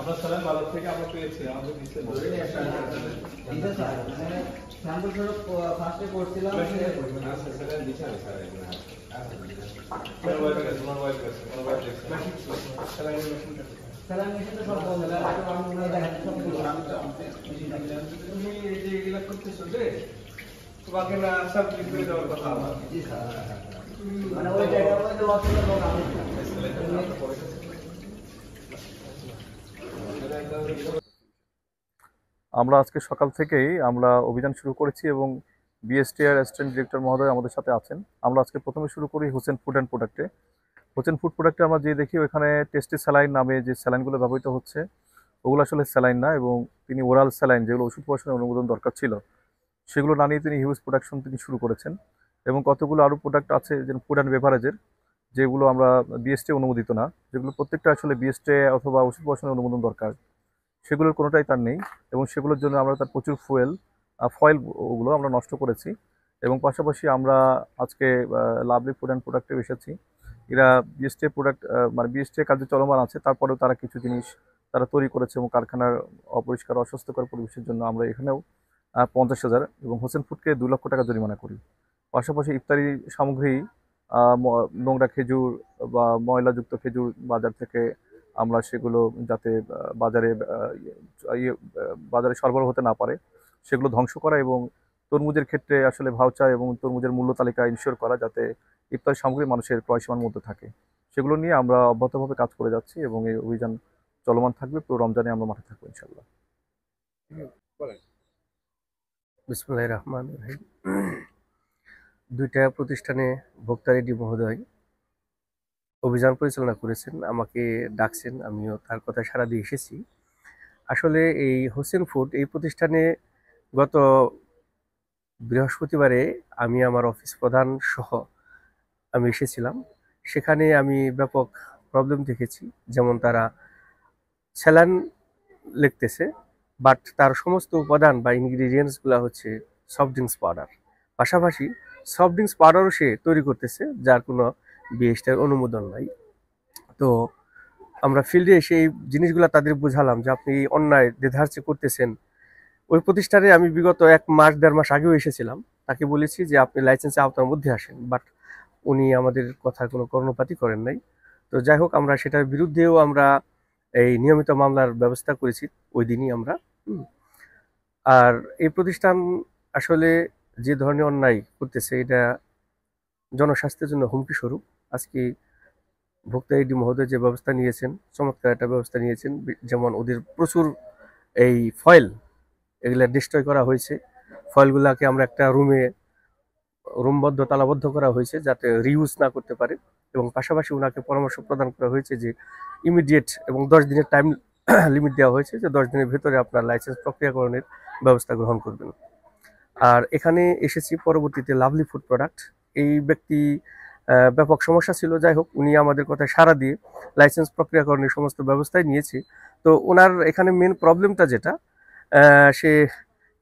আমরা সালাম বাজার থেকে আমরা পেয়েছি আমাদের নিচে এটা স্যার মানে স্যাম্পল স্বরূপ ফার্স্টে করছিলাম আচ্ছা সালাম দিতে হবে স্যার তোমার ওয়াইফ আছে সালাম স্যালাম মেশিনটা সব বন্ধ হলো আর আমি মনে দেখাচ্ছি সব তুমি এই যে এগুলা করতেছো যে তোমাকে না সব লিখে দেওয়ার কথা আমার জি স্যার মানে ওই জায়গার মধ্যে অসুবিধা লোক আমি আমরা আজকে সকাল থেকেই আমরা অভিযান শুরু করেছি এবং বিএসটিআর অ্যাসিস্ট্যান্ট ডিরেক্টর মহোদয় আমাদের সাথে আছেন। আমরা আজকে প্রথমে শুরু করি হোসেন ফুড অ্যান্ড প্রোডাক্টে। হোসেন ফুড প্রোডাক্টে আমরা যে দেখি ওখানে টেস্টি স্যালাইন নামে যে স্যালাইনগুলো ব্যবহৃত হচ্ছে ওগুলো আসলে স্যালাইন না, এবং তিনি ওরাল স্যালাইন যেগুলো ওষুধ প্রশাসনের অনুমোদন দরকার ছিল সেগুলো না নিয়ে তিনি হিউজ প্রোডাকশন তিনি শুরু করেছেন। এবং কতগুলো আরও প্রোডাক্ট আছে যেমন ফুড অ্যান্ড বেভারেজের, যেগুলো আমরা বিএসটি অনুমোদিত না, যেগুলো প্রত্যেকটা আসলে বিএসটি অথবা ওষুধ প্রশাসনের অনুমোদন দরকার, সেগুলোর কোনোটাই তার নেই। এবং সেগুলোর জন্য আমরা তার প্রচুর ফয়েল ওগুলো আমরা নষ্ট করেছি। এবং পাশাপাশি আমরা আজকে লাভলি ফুড অ্যান্ড প্রোডাক্টে এসেছি। এরা বিএসটি প্রোডাক্ট মানে বিএসটি কার্য চলমান আছে, তারপরেও তারা কিছু জিনিস তারা তৈরি করেছে এবং কারখানার অপরিষ্কার অস্বাস্থ্যকর পরিবেশের জন্য আমরা এখানেও 50,000 এবং হোসেন ফুডকে 2 লক্ষ টাকা জরিমানা করি। পাশাপাশি ইফতারি সামগ্রী, নোংরা খেজুর বা ময়লাযুক্ত খেজুর বাজার থেকে আমরা সেগুলো যাতে বাজারে সরবরাহ হতে না পারে সেগুলো ধ্বংস করা, এবং তরমুজের ক্ষেত্রে আসলে ভাউচার এবং তরমুজের মূল্য তালিকা ইনশিওর করা যাতে ইফতারি সামগ্রী মানুষের ক্রয়সীমার মধ্যে থাকে, সেগুলো নিয়ে আমরা অব্যাহতভাবে কাজ করে যাচ্ছি এবং এই অভিযান চলমান থাকবে। পুরো রমজানে আমরা মাঠে থাকবো ইনশাল্লাহ। বিসমিল্লাহির রহমানির রহিম। দুইটা প্রতিষ্ঠানে ভোক্তা রেডি মহোদয় অভিযান পরিচালনা করেছেন, আমাকে ডাকছেন, আমিও তার কথায় সাড়া দিয়ে এসেছি। আসলে এই হোসেন ফুড এই প্রতিষ্ঠানে গত বৃহস্পতিবারে আমি আমার অফিস প্রধান সহ আমি এসেছিলাম। সেখানে আমি ব্যাপক প্রবলেম দেখেছি, যেমন তারা স্যালাইন লিখতেছে বাট তার সমস্ত উপাদান বা ইনগ্রিডিয়েন্টসগুলো হচ্ছে সফট ড্রিঙ্কস পাউডার। পাশাপাশি সফট ড্রিঙ্কস পাউডারও সে তৈরি করতেছে যার কোনো বিএসটিআর অনুমোদন নাই। তো আমরা ফিল্ডে এসে এই জিনিসগুলো তাদের বুঝালাম যে আপনি অন্যায় দেধারচে করতেছেন। ওই প্রতিষ্ঠানে আমি বিগত 1 মাস 1.5 মাস আগেও এসেছিলাম, তাকে বলেছি যে আপনি লাইসেন্সে আওতার মধ্যে আসেন, বাট উনি আমাদের কথার কোনো কর্ণপাতই করেন নাই। তো যাই হোক, আমরা সেটার বিরুদ্ধেও আমরা এই নিয়মিত মামলার ব্যবস্থা করেছি ওই দিনই আমরা। আর এই প্রতিষ্ঠান আসলে যে ধরনের অন্যায় করতেছে এটা জনস্বাস্থ্যের জন্য হুমকি স্বরূপ। আজকে ভোক্তা এডি মহোদয় যে ব্যবস্থা নিয়েছেন, চমৎকার একটা ব্যবস্থা নিয়েছেন। যেমন ওদের প্রচুর এই ফয়েল এগুলা ডিস্ট্রয় করা হয়েছে। ফয়েলগুলাকে আমরা একটা রুমবদ্ধ তালাবদ্ধ করা হয়েছে যাতে রিউজ না করতে পারে, এবং পাশাপাশি ওনাকে পরামর্শ প্রদান করা হয়েছে যে ইমিডিয়েট এবং 10 দিনের টাইম লিমিট দেওয়া হয়েছে যে 10 দিনের ভেতরে আপনার লাইসেন্স প্রক্রিয়াকরণের ব্যবস্থা গ্রহণ করবেন। আর এখানে এসেছি পরবর্তীতে লাভলি ফুড প্রোডাক্ট। এই ব্যক্তি ব্যাপক সমস্যা ছিল, যাই হোক উনি আমাদের কথায় সাড়া দিয়ে লাইসেন্স প্রক্রিয়াকরণের সমস্ত ব্যবস্থাই নিয়েছে। তো ওনার এখানে মেন প্রবলেমটা যেটা, সে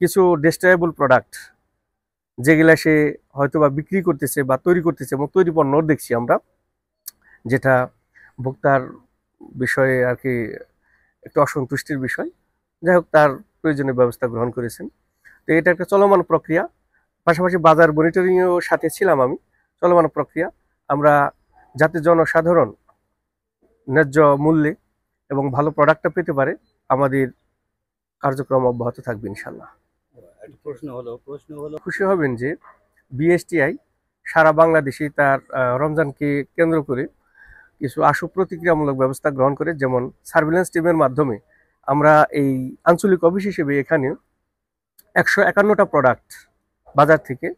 কিছু ডেস্ট্রয়েবল প্রোডাক্ট যেগুলা সে হয়তোবা বিক্রি করতেছে বা তৈরি করতেছে এবং তৈরি পণ্য দেখছি আমরা, যেটা ভোক্তার বিষয়ে আর কি একটু অসন্তুষ্টির বিষয়। যাই হোক, তার প্রয়োজনীয় ব্যবস্থা গ্রহণ করেছেন। তো এটা একটা চলমান প্রক্রিয়া। পাশাপাশি বাজার মনিটরিংয়েও সাথে ছিলাম আমি। চলমান প্রক্রিয়া, আমরা যাতে জনসাধারণ ন্যায্য মূল্যে এবং ভালো প্রোডাক্টটা পেতে পারে আমাদের কার্যক্রম অব্যাহত থাকবে ইনশাল্লাহ। প্রশ্ন হলো খুশি হবেন যে বিএসটিআই সারা বাংলাদেশে তার রমজানকে কেন্দ্র করে কিছু আশু প্রতিক্রিয়ামূলক ব্যবস্থা গ্রহণ করে, যেমন সার্ভিলেন্স টিমের মাধ্যমে আমরা এই আঞ্চলিক অফিস হিসেবে এখানে 151টা প্রোডাক্ট বাজার থেকে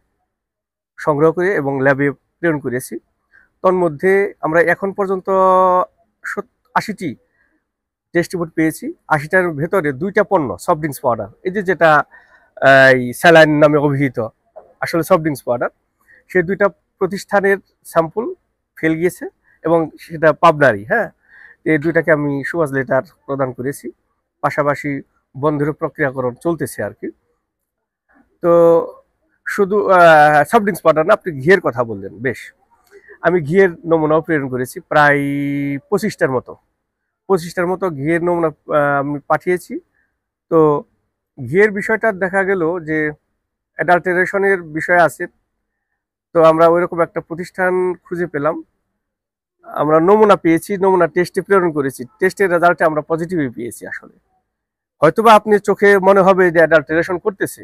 সংগ্রহ করে এবং ল্যাবে প্রেরণ করেছি। তন্মধ্যে আমরা এখন পর্যন্ত 80টি টেস্ট রিপোর্ট পেয়েছি। 80টার ভেতরে 2টা পণ্য সফট ড্রিঙ্কস পাউডার, এই যেটা এই স্যালাইন নামে অভিহিত আসলে সফট ড্রিঙ্কস পাউডার, সেই 2টা প্রতিষ্ঠানের স্যাম্পল ফেল গিয়েছে এবং সেটা পাবনারই। হ্যাঁ, এই 2টাকে আমি সুপারিশ লেটার প্রদান করেছি। পাশাপাশি বন্ধের প্রক্রিয়াকরণ চলতেছে আর কি। তো শুধু সফট ড্রিঙ্কস পাউডার না, আপনি ঘিয়ের কথা বললেন, বেশ, আমি ঘিয়ের নমুনাও প্রেরণ করেছি প্রায় 25টার মতো। 25টার মতো ঘিয়ের নমুনা আমি পাঠিয়েছি। তো ঘিয়ের বিষয়টা দেখা গেল যে অ্যাডাল্টারেশনের বিষয় আছে। তো আমরা ওইরকম একটা প্রতিষ্ঠান খুঁজে পেলাম, আমরা নমুনা পেয়েছি, নমুনা টেস্টে প্রেরণ করেছি, টেস্টের রেজাল্টে আমরা পজিটিভই পেয়েছি। আসলে হয়তোবা আপনি চোখে মনে হবে যে অ্যাডাল্টারেশন করতেছে,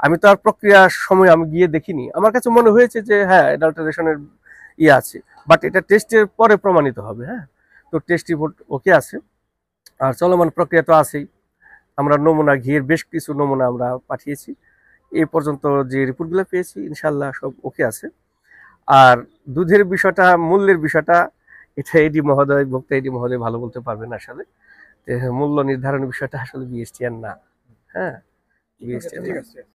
আমি তো আর প্রক্রিয়ার সময় আমি গিয়ে দেখিনি, আমার কাছে মনে হয়েছে যে হ্যাঁ অ্যাডাল্টারেশনের আছে, বাট এটা টেস্টের পরে প্রমাণিত হবে। হ্যাঁ, তো টেস্ট রিপোর্ট ওকে আছে, আর চলমান প্রক্রিয়া তো আছেই। আমরা নমুনা ঘিয়ের বেশ কিছু নমুনা আমরা পাঠিয়েছি, এই পর্যন্ত যে রিপোর্টগুলো পেয়েছি ইনশাল্লাহ সব ওকে আছে। আর দুধের বিষয়টা, মূল্যের বিষয়টা, এটা এডি মহোদয়, ভোক্তা এডি মহোদয় ভালো বলতে পারবেন। আসলে মূল্য নির্ধারণের বিষয়টা আসলে বিএসটিআর না। হ্যাঁ, বিএসটিআর ঠিক আছে।